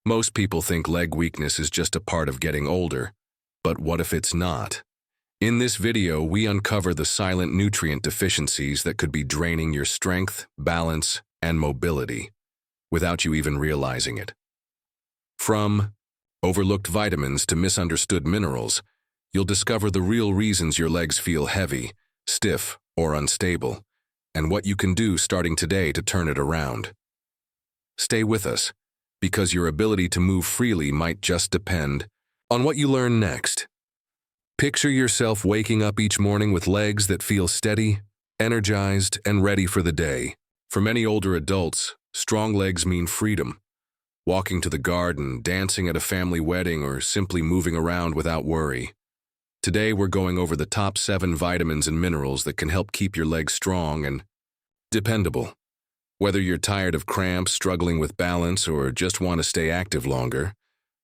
Most people think leg weakness is just a part of getting older, but what if it's not? In this video, we uncover the silent nutrient deficiencies that could be draining your strength, balance, and mobility, without you even realizing it. From overlooked vitamins to misunderstood minerals, you'll discover the real reasons your legs feel heavy, stiff, or unstable, and what you can do starting today to turn it around. Stay with us, because your ability to move freely might just depend on what you learn next. Picture yourself waking up each morning with legs that feel steady, energized, and ready for the day. For many older adults, strong legs mean freedom. Walking to the garden, dancing at a family wedding, or simply moving around without worry. Today we're going over the top 7 vitamins and minerals that can help keep your legs strong and dependable. Whether you're tired of cramps, struggling with balance, or just want to stay active longer,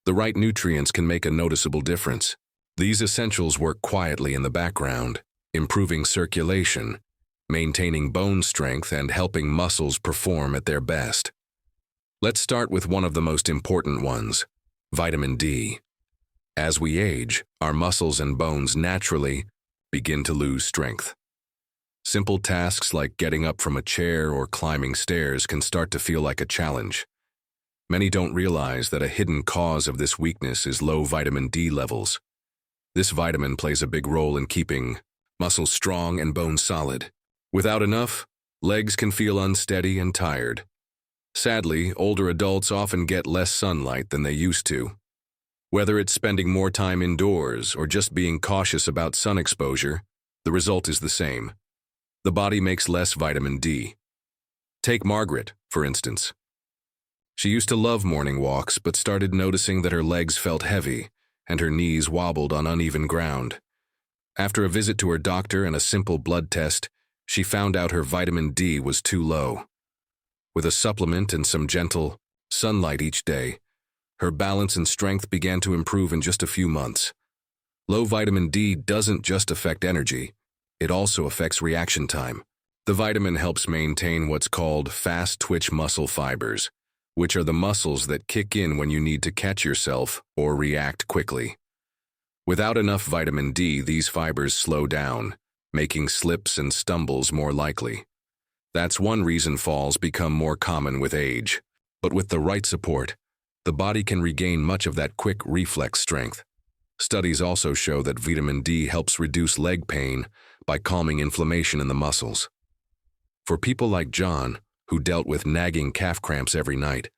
the right nutrients can make a noticeable difference. These essentials work quietly in the background, improving circulation, maintaining bone strength, and helping muscles perform at their best. Let's start with one of the most important ones, vitamin D. As we age, our muscles and bones naturally begin to lose strength. Simple tasks like getting up from a chair or climbing stairs can start to feel like a challenge. Many don't realize that a hidden cause of this weakness is low vitamin D levels. This vitamin plays a big role in keeping muscles strong and bones solid. Without enough, legs can feel unsteady and tired. Sadly, older adults often get less sunlight than they used to. Whether it's spending more time indoors or just being cautious about sun exposure, the result is the same. The body makes less vitamin D. Take Margaret, for instance. She used to love morning walks, but started noticing that her legs felt heavy and her knees wobbled on uneven ground. After a visit to her doctor and a simple blood test, she found out her vitamin D was too low. With a supplement and some gentle sunlight each day, her balance and strength began to improve in just a few months. Low vitamin D doesn't just affect energy, it also affects reaction time. The vitamin helps maintain what's called fast-twitch muscle fibers, which are the muscles that kick in when you need to catch yourself or react quickly. Without enough vitamin D, these fibers slow down, making slips and stumbles more likely. That's one reason falls become more common with age. But with the right support, the body can regain much of that quick reflex strength. Studies also show that vitamin D helps reduce leg pain by calming inflammation in the muscles. For people like John, who dealt with nagging calf cramps every night,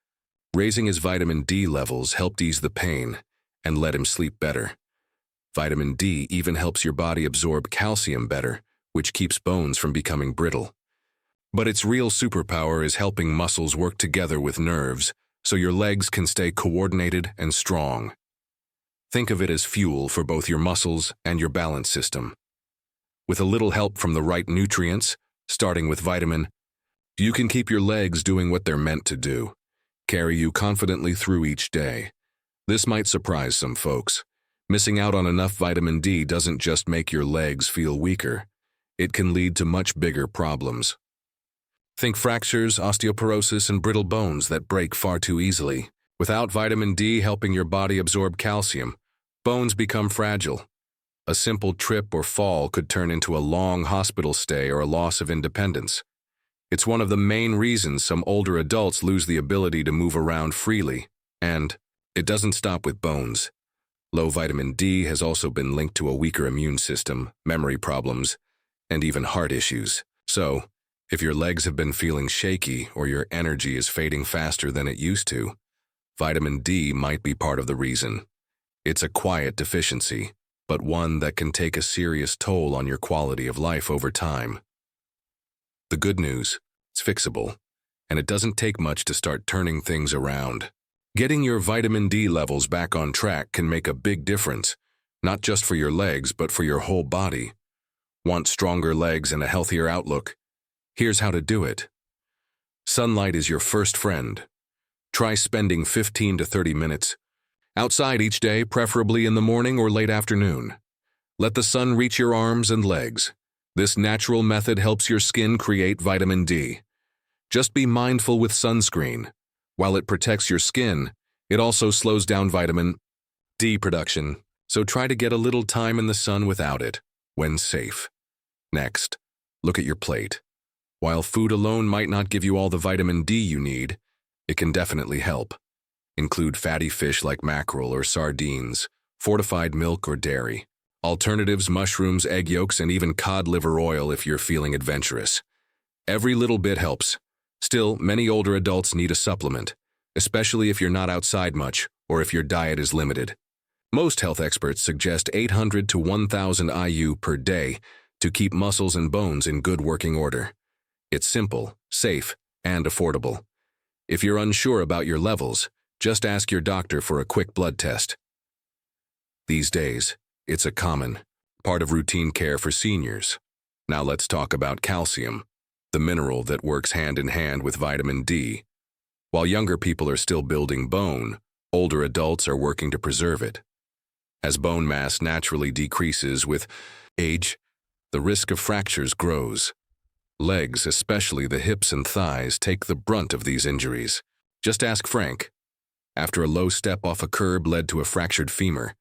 raising his vitamin D levels helped ease the pain and let him sleep better. Vitamin D even helps your body absorb calcium better, which keeps bones from becoming brittle. But its real superpower is helping muscles work together with nerves so your legs can stay coordinated and strong. Think of it as fuel for both your muscles and your balance system. With a little help from the right nutrients, starting with vitamin, you can keep your legs doing what they're meant to do, carry you confidently through each day. This might surprise some folks. Missing out on enough vitamin D doesn't just make your legs feel weaker. It can lead to much bigger problems. Think fractures, osteoporosis, and brittle bones that break far too easily. Without vitamin D helping your body absorb calcium, bones become fragile. A simple trip or fall could turn into a long hospital stay or a loss of independence. It's one of the main reasons some older adults lose the ability to move around freely. And it doesn't stop with bones. Low vitamin D has also been linked to a weaker immune system, memory problems, and even heart issues. So, if your legs have been feeling shaky or your energy is fading faster than it used to, vitamin D might be part of the reason. It's a quiet deficiency, but one that can take a serious toll on your quality of life over time. The good news, it's fixable, and it doesn't take much to start turning things around. Getting your vitamin D levels back on track can make a big difference, not just for your legs, but for your whole body. Want stronger legs and a healthier outlook? Here's how to do it. Sunlight is your first friend. Try spending 15 to 30 minutes outside each day, preferably in the morning or late afternoon. Let the sun reach your arms and legs. This natural method helps your skin create vitamin D. Just be mindful with sunscreen. While it protects your skin, It also slows down vitamin D production, so try to get a little time in the sun without it, when safe. Next, look at your plate. While food alone might not give you all the vitamin D you need, it can definitely help. Include fatty fish like mackerel or sardines, fortified milk or dairy, alternatives, mushrooms, egg yolks, and even cod liver oil if you're feeling adventurous. Every little bit helps. Still, many older adults need a supplement, especially if you're not outside much or if your diet is limited. Most health experts suggest 800 to 1,000 IU per day to keep muscles and bones in good working order. It's simple, safe, and affordable. If you're unsure about your levels, just ask your doctor for a quick blood test. These days, it's a common part of routine care for seniors. Now let's talk about calcium, the mineral that works hand in hand with vitamin D. While younger people are still building bone, older adults are working to preserve it. As bone mass naturally decreases with age, the risk of fractures grows. Legs, especially the hips and thighs, take the brunt of these injuries. Just ask Frank. After a low step off a curb led to a fractured femur,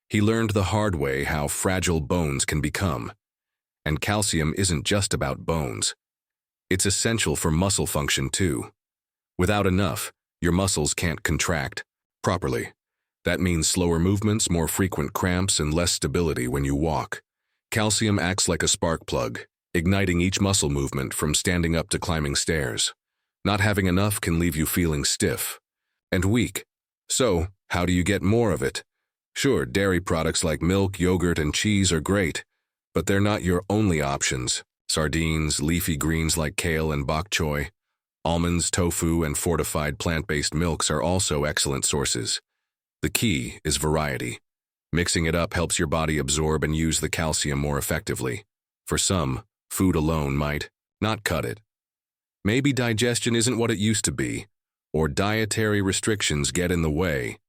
he learned the hard way how fragile bones can become. And calcium isn't just about bones. It's essential for muscle function too. Without enough, your muscles can't contract properly. That means slower movements, more frequent cramps, and less stability when you walk. Calcium acts like a spark plug, igniting each muscle movement from standing up to climbing stairs. Not having enough can leave you feeling stiff and weak. So, how do you get more of it? Sure, dairy products like milk, yogurt, and cheese are great, but they're not your only options. Sardines, leafy greens like kale and bok choy, almonds, tofu, and fortified plant-based milks are also excellent sources. The key is variety. Mixing it up helps your body absorb and use the calcium more effectively. For some, food alone might not cut it. Maybe digestion isn't what it used to be, or dietary restrictions get in the way.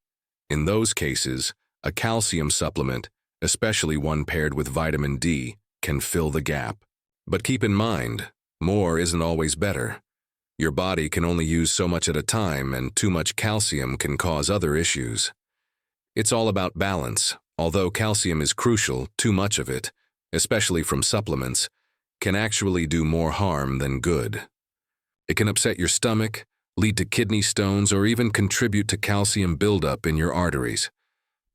In those cases, a calcium supplement, especially one paired with vitamin D, can fill the gap. But keep in mind, more isn't always better. Your body can only use so much at a time, and too much calcium can cause other issues. It's all about balance. Although calcium is crucial, too much of it, especially from supplements, can actually do more harm than good. It can upset your stomach, lead to kidney stones, or even contribute to calcium buildup in your arteries.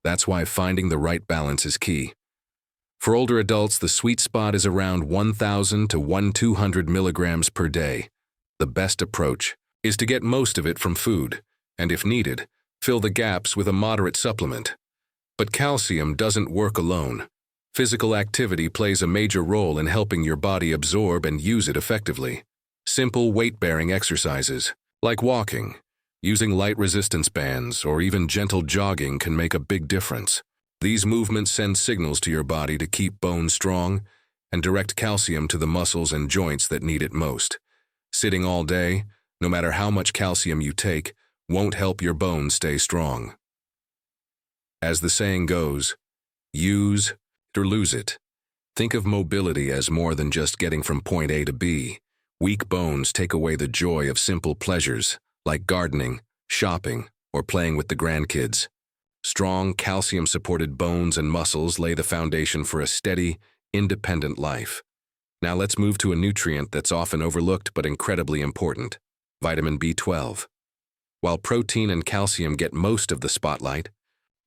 That's why finding the right balance is key. For older adults, the sweet spot is around 1,000 to 1,200 milligrams per day. The best approach is to get most of it from food, and if needed, fill the gaps with a moderate supplement. But calcium doesn't work alone. Physical activity plays a major role in helping your body absorb and use it effectively. Simple weight-bearing exercises, like walking, using light resistance bands, or even gentle jogging can make a big difference. These movements send signals to your body to keep bones strong and direct calcium to the muscles and joints that need it most. Sitting all day, no matter how much calcium you take, won't help your bones stay strong. As the saying goes, use it or lose it. Think of mobility as more than just getting from point A to B. Weak bones take away the joy of simple pleasures, like gardening, shopping, or playing with the grandkids. Strong, calcium-supported bones and muscles lay the foundation for a steady, independent life. Now let's move to a nutrient that's often overlooked but incredibly important: vitamin B12. While protein and calcium get most of the spotlight,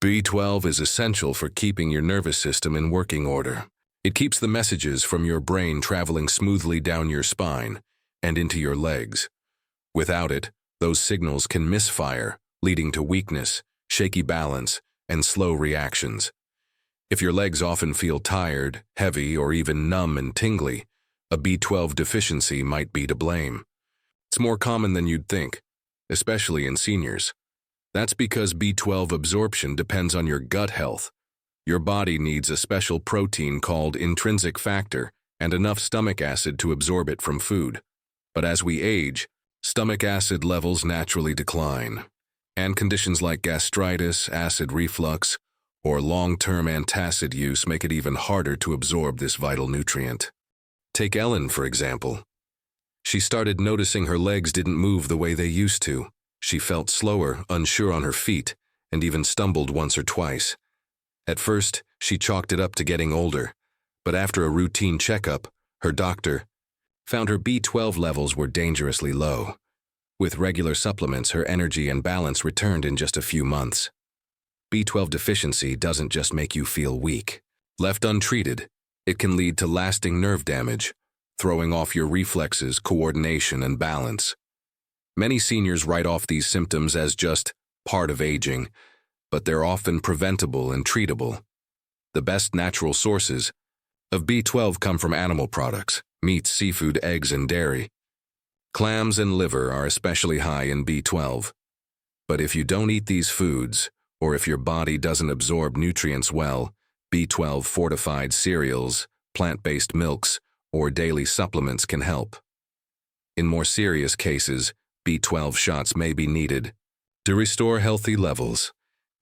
B12 is essential for keeping your nervous system in working order. It keeps the messages from your brain traveling smoothly down your spine and into your legs. Without it, those signals can misfire, leading to weakness, shaky balance, and slow reactions. If your legs often feel tired, heavy, or even numb and tingly, a B12 deficiency might be to blame. It's more common than you'd think, especially in seniors. That's because B12 absorption depends on your gut health. Your body needs a special protein called intrinsic factor and enough stomach acid to absorb it from food. But as we age, stomach acid levels naturally decline, and conditions like gastritis, acid reflux, or long-term antacid use make it even harder to absorb this vital nutrient. Take Ellen, for example. She started noticing her legs didn't move the way they used to. She felt slower, unsure on her feet, and even stumbled once or twice. At first, she chalked it up to getting older, but after a routine checkup, her doctor found her B12 levels were dangerously low. With regular supplements, her energy and balance returned in just a few months. B12 deficiency doesn't just make you feel weak. Left untreated, it can lead to lasting nerve damage, throwing off your reflexes, coordination, and balance. Many seniors write off these symptoms as just part of aging, but they're often preventable and treatable. The best natural sources of B12 come from animal products, meats, seafood, eggs, and dairy. Clams and liver are especially high in B12. But if you don't eat these foods, or if your body doesn't absorb nutrients well, B12 fortified cereals, plant-based milks, or daily supplements can help. In more serious cases, B12 shots may be needed to restore healthy levels.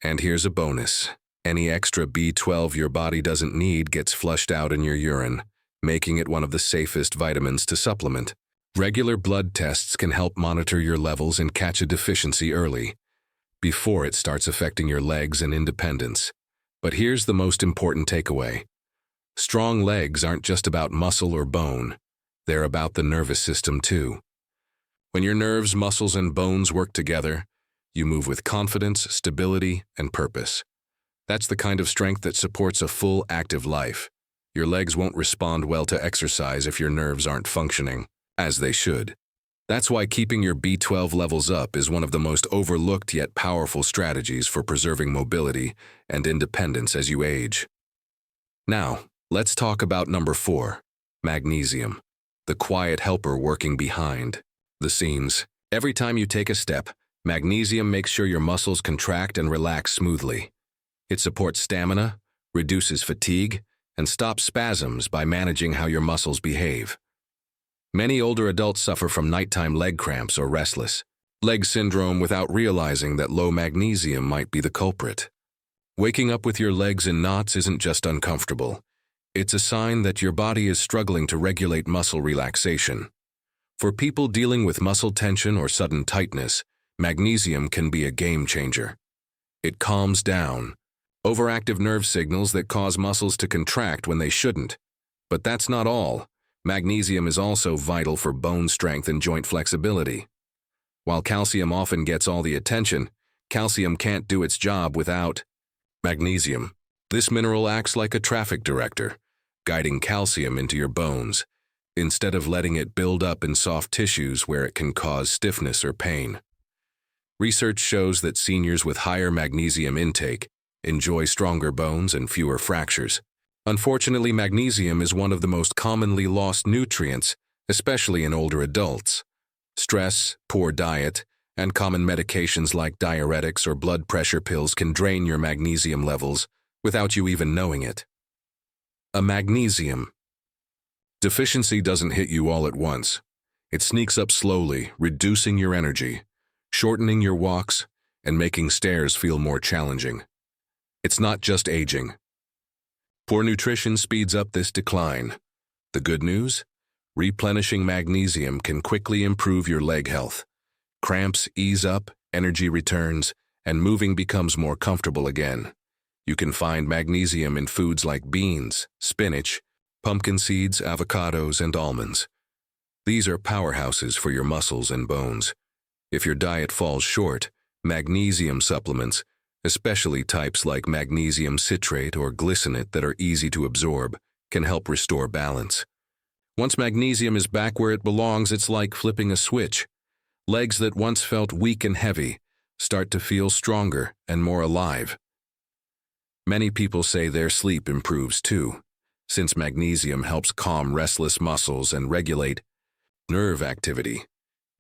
And here's a bonus. Any extra B12 your body doesn't need gets flushed out in your urine, making it one of the safest vitamins to supplement. Regular blood tests can help monitor your levels and catch a deficiency early, before it starts affecting your legs and independence. But here's the most important takeaway. Strong legs aren't just about muscle or bone. They're about the nervous system too. When your nerves, muscles, and bones work together, you move with confidence, stability, and purpose. That's the kind of strength that supports a full, active life. Your legs won't respond well to exercise if your nerves aren't functioning as they should. That's why keeping your B12 levels up is one of the most overlooked yet powerful strategies for preserving mobility and independence as you age. Now, let's talk about number 4, magnesium, the quiet helper working behind the scenes. Every time you take a step, magnesium makes sure your muscles contract and relax smoothly. It supports stamina, reduces fatigue, and stops spasms by managing how your muscles behave. Many older adults suffer from nighttime leg cramps or restless leg syndrome without realizing that low magnesium might be the culprit. Waking up with your legs in knots isn't just uncomfortable. It's a sign that your body is struggling to regulate muscle relaxation. For people dealing with muscle tension or sudden tightness, magnesium can be a game changer. It calms down overactive nerve signals that cause muscles to contract when they shouldn't. But that's not all. Magnesium is also vital for bone strength and joint flexibility. While calcium often gets all the attention, calcium can't do its job without magnesium. This mineral acts like a traffic director, guiding calcium into your bones, instead of letting it build up in soft tissues where it can cause stiffness or pain. Research shows that seniors with higher magnesium intake enjoy stronger bones and fewer fractures. Unfortunately, magnesium is one of the most commonly lost nutrients, especially in older adults. Stress, poor diet, and common medications like diuretics or blood pressure pills can drain your magnesium levels without you even knowing it. A magnesium deficiency doesn't hit you all at once. It sneaks up slowly, reducing your energy, shortening your walks, and making stairs feel more challenging. It's not just aging. Poor nutrition speeds up this decline. The good news? Replenishing magnesium can quickly improve your leg health. Cramps ease up, energy returns, and moving becomes more comfortable again. You can find magnesium in foods like beans, spinach, pumpkin seeds, avocados, and almonds. These are powerhouses for your muscles and bones. If your diet falls short, magnesium supplements, especially types like magnesium citrate or glycinate that are easy to absorb, can help restore balance. Once magnesium is back where it belongs, it's like flipping a switch. Legs that once felt weak and heavy start to feel stronger and more alive. Many people say their sleep improves too, since magnesium helps calm restless muscles and regulate nerve activity.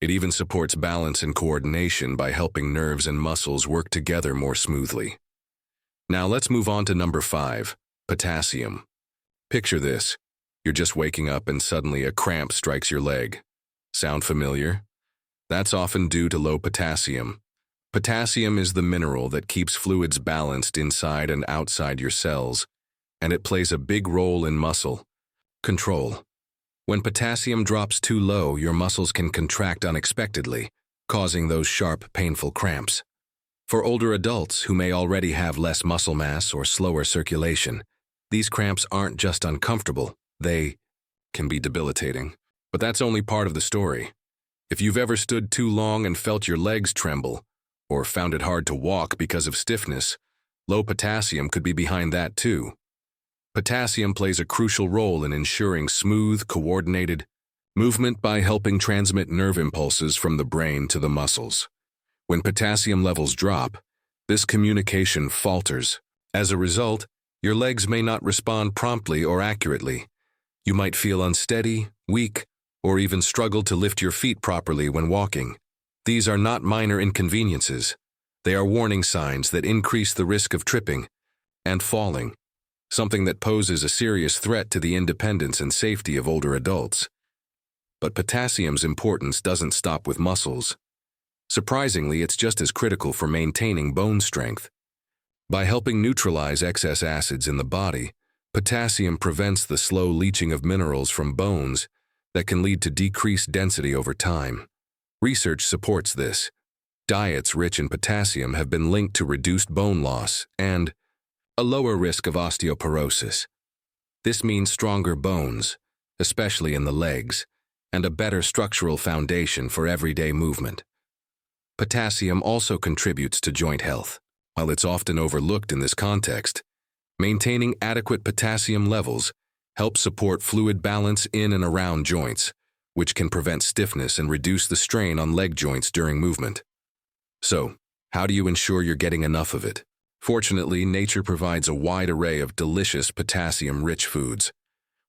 It even supports balance and coordination by helping nerves and muscles work together more smoothly. Now let's move on to number 5, potassium. Picture this. You're just waking up and suddenly a cramp strikes your leg. Sound familiar? That's often due to low potassium. Potassium is the mineral that keeps fluids balanced inside and outside your cells, and it plays a big role in muscle control. When potassium drops too low, your muscles can contract unexpectedly, causing those sharp, painful cramps. For older adults who may already have less muscle mass or slower circulation, these cramps aren't just uncomfortable, they can be debilitating. But that's only part of the story. If you've ever stood too long and felt your legs tremble, or found it hard to walk because of stiffness, low potassium could be behind that too. Potassium plays a crucial role in ensuring smooth, coordinated movement by helping transmit nerve impulses from the brain to the muscles. When potassium levels drop, this communication falters. As a result, your legs may not respond promptly or accurately. You might feel unsteady, weak, or even struggle to lift your feet properly when walking. These are not minor inconveniences. They are warning signs that increase the risk of tripping and falling, something that poses a serious threat to the independence and safety of older adults. But potassium's importance doesn't stop with muscles. Surprisingly, it's just as critical for maintaining bone strength. By helping neutralize excess acids in the body, potassium prevents the slow leaching of minerals from bones that can lead to decreased density over time. Research supports this. Diets rich in potassium have been linked to reduced bone loss and a lower risk of osteoporosis. This means stronger bones, especially in the legs, and a better structural foundation for everyday movement. Potassium also contributes to joint health. While it's often overlooked in this context, maintaining adequate potassium levels helps support fluid balance in and around joints, which can prevent stiffness and reduce the strain on leg joints during movement. So, how do you ensure you're getting enough of it? Fortunately, nature provides a wide array of delicious potassium-rich foods.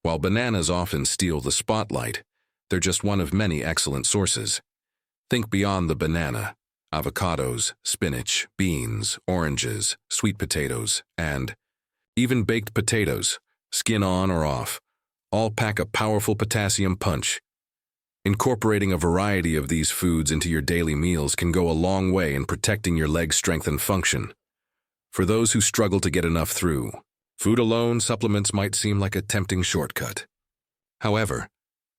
While bananas often steal the spotlight, they're just one of many excellent sources. Think beyond the banana. Avocados, spinach, beans, oranges, sweet potatoes, and even baked potatoes, skin on or off, all pack a powerful potassium punch. Incorporating a variety of these foods into your daily meals can go a long way in protecting your leg strength and function. For those who struggle to get enough through, food alone supplements might seem like a tempting shortcut. However,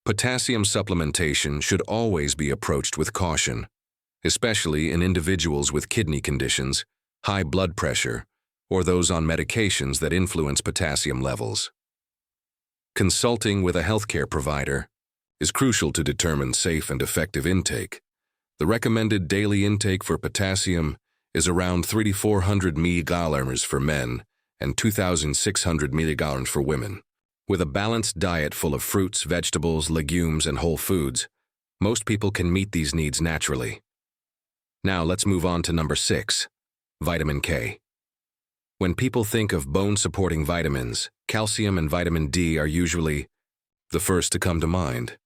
potassium supplementation should always be approached with caution, especially in individuals with kidney conditions, high blood pressure, or those on medications that influence potassium levels. Consulting with a healthcare provider is crucial to determine safe and effective intake. The recommended daily intake for potassium is around 3,400 mg for men and 2,600 mg for women. With a balanced diet full of fruits, vegetables, legumes, and whole foods, most people can meet these needs naturally. Now let's move on to number 6, vitamin K. When people think of bone-supporting vitamins, calcium and vitamin D are usually the first to come to mind.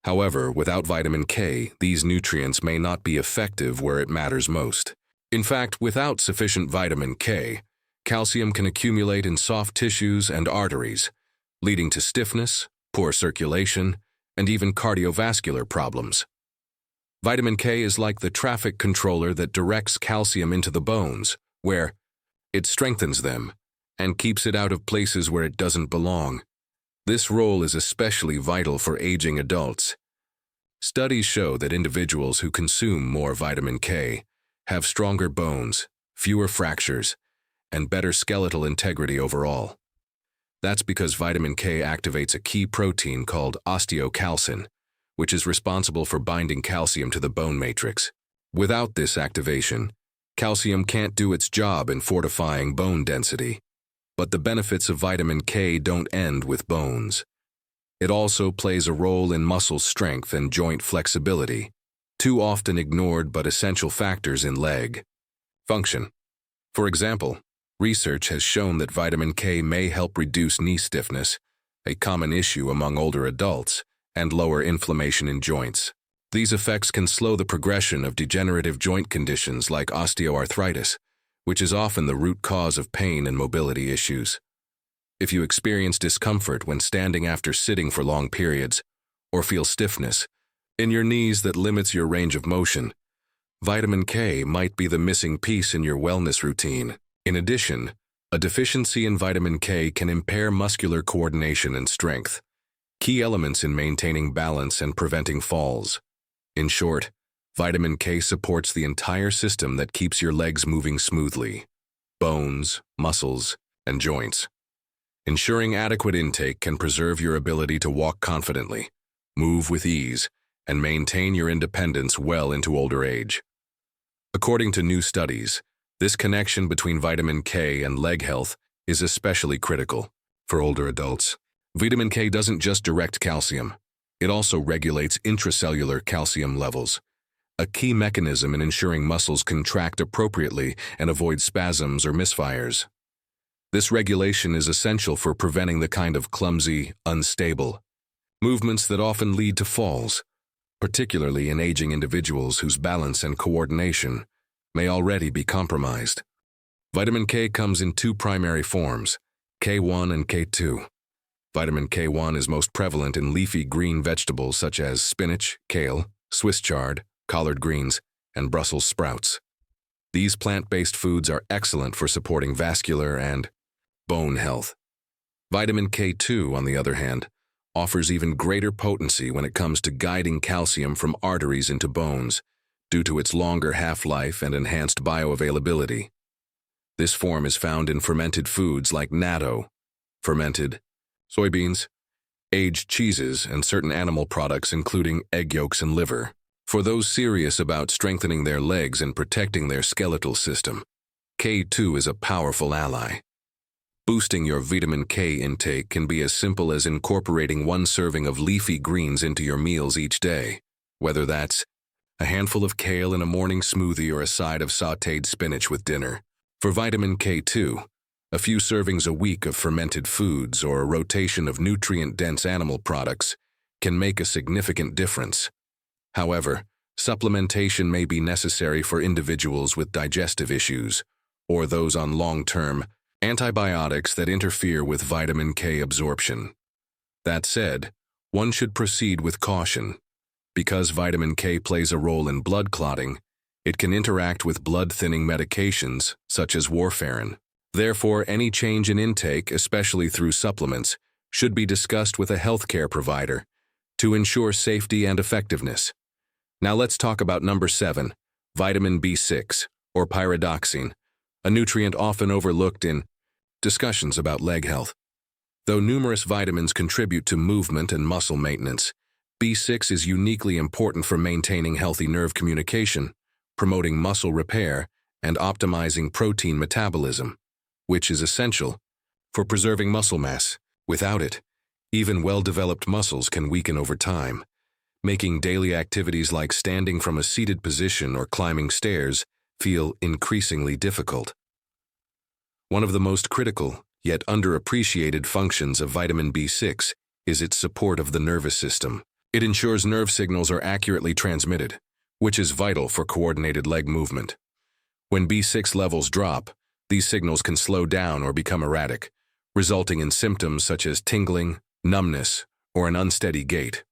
However, without vitamin K, these nutrients may not be effective where it matters most. In fact, without sufficient vitamin K, calcium can accumulate in soft tissues and arteries, leading to stiffness, poor circulation, and even cardiovascular problems. Vitamin K is like the traffic controller that directs calcium into the bones, where it strengthens them and keeps it out of places where it doesn't belong. This role is especially vital for aging adults. Studies show that individuals who consume more vitamin K have stronger bones, fewer fractures, and better skeletal integrity overall. That's because vitamin K activates a key protein called osteocalcin, which is responsible for binding calcium to the bone matrix. Without this activation, calcium can't do its job in fortifying bone density. But the benefits of vitamin K don't end with bones. It also plays a role in muscle strength and joint flexibility, two often ignored but essential factors in leg function. For example, research has shown that vitamin K may help reduce knee stiffness, a common issue among older adults, and lower inflammation in joints. These effects can slow the progression of degenerative joint conditions like osteoarthritis, which is often the root cause of pain and mobility issues. If you experience discomfort when standing after sitting for long periods, or feel stiffness in your knees that limits your range of motion, vitamin K might be the missing piece in your wellness routine. In addition, a deficiency in vitamin K can impair muscular coordination and strength, key elements in maintaining balance and preventing falls. In short, Vitamin K supports the entire system that keeps your legs moving smoothly: bones, muscles, and joints. Ensuring adequate intake can preserve your ability to walk confidently, move with ease, and maintain your independence well into older age. According to new studies, this connection between vitamin K and leg health is especially critical for older adults. Vitamin K doesn't just direct calcium, it also regulates intracellular calcium levels, a key mechanism in ensuring muscles contract appropriately and avoid spasms or misfires. This regulation is essential for preventing the kind of clumsy, unstable movements that often lead to falls, particularly in aging individuals whose balance and coordination may already be compromised. Vitamin K comes in two primary forms, K1 and K2. Vitamin K1 is most prevalent in leafy green vegetables such as spinach, kale, Swiss chard, collard greens, and Brussels sprouts. These plant-based foods are excellent for supporting vascular and bone health. Vitamin K2, on the other hand, offers even greater potency when it comes to guiding calcium from arteries into bones, due to its longer half-life and enhanced bioavailability. This form is found in fermented foods like natto, fermented soybeans, aged cheeses, and certain animal products including egg yolks and liver. For those serious about strengthening their legs and protecting their skeletal system, K2 is a powerful ally. Boosting your vitamin K intake can be as simple as incorporating one serving of leafy greens into your meals each day, whether that's a handful of kale in a morning smoothie or a side of sautéed spinach with dinner. For vitamin K2, a few servings a week of fermented foods or a rotation of nutrient-dense animal products can make a significant difference. However, supplementation may be necessary for individuals with digestive issues or those on long-term antibiotics that interfere with vitamin K absorption. That said, one should proceed with caution. Because vitamin K plays a role in blood clotting, it can interact with blood-thinning medications, such as warfarin. Therefore, any change in intake, especially through supplements, should be discussed with a healthcare provider to ensure safety and effectiveness. Now let's talk about number 7, vitamin B6, or pyridoxine, a nutrient often overlooked in discussions about leg health. Though numerous vitamins contribute to movement and muscle maintenance, B6 is uniquely important for maintaining healthy nerve communication, promoting muscle repair, and optimizing protein metabolism, which is essential for preserving muscle mass. Without it, even well-developed muscles can weaken over time, making daily activities like standing from a seated position or climbing stairs feel increasingly difficult. One of the most critical, yet underappreciated functions of vitamin B6 is its support of the nervous system. It ensures nerve signals are accurately transmitted, which is vital for coordinated leg movement. When B6 levels drop, these signals can slow down or become erratic, resulting in symptoms such as tingling, numbness, or an unsteady gait.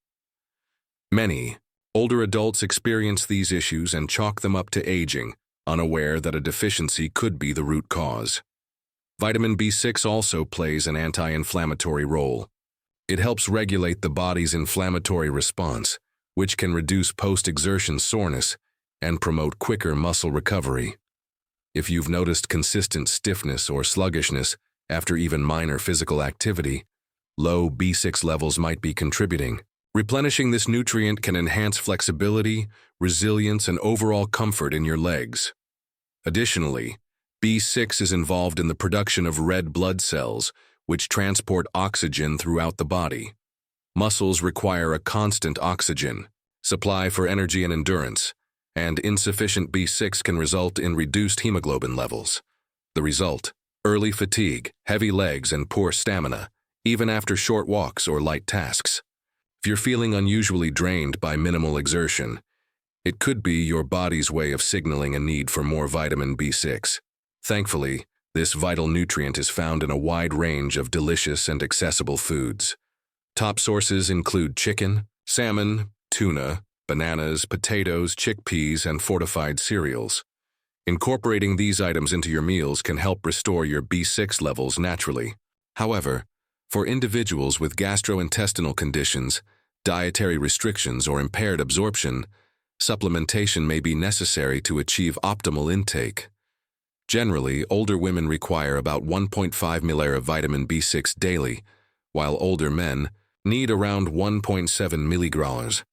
Many older adults experience these issues and chalk them up to aging, unaware that a deficiency could be the root cause. Vitamin B6 also plays an anti-inflammatory role. It helps regulate the body's inflammatory response, which can reduce post-exertion soreness and promote quicker muscle recovery. If you've noticed consistent stiffness or sluggishness after even minor physical activity, low B6 levels might be contributing. Replenishing this nutrient can enhance flexibility, resilience, and overall comfort in your legs. Additionally, B6 is involved in the production of red blood cells, which transport oxygen throughout the body. Muscles require a constant oxygen supply for energy and endurance, and insufficient B6 can result in reduced hemoglobin levels. The result: early fatigue, heavy legs, and poor stamina, even after short walks or light tasks. If you're feeling unusually drained by minimal exertion, it could be your body's way of signaling a need for more vitamin B6. Thankfully, this vital nutrient is found in a wide range of delicious and accessible foods. Top sources include chicken, salmon, tuna, bananas, potatoes, chickpeas, and fortified cereals. Incorporating these items into your meals can help restore your B6 levels naturally. However, for individuals with gastrointestinal conditions, dietary restrictions, or impaired absorption, Supplementation may be necessary to achieve optimal intake. Generally, older women require about 1.5 ml of vitamin B6 daily, while older men need around 1.7 milligrams.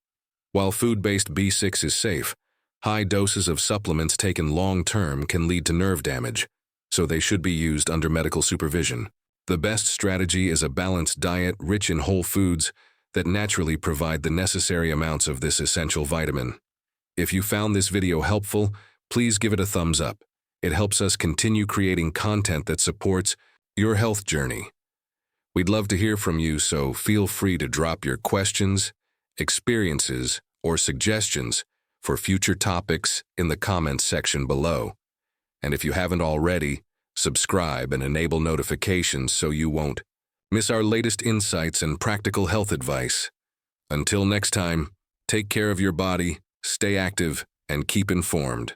While food-based B6 is safe, high doses of supplements taken long-term can lead to nerve damage, so they should be used under medical supervision. The best strategy is a balanced diet rich in whole foods that naturally provide the necessary amounts of this essential vitamin. If you found this video helpful, please give it a thumbs up. It helps us continue creating content that supports your health journey. We'd love to hear from you, so feel free to drop your questions, experiences, or suggestions for future topics in the comments section below. And if you haven't already, subscribe and enable notifications so you won't miss our latest insights and practical health advice. Until next time, take care of your body, stay active, and keep informed.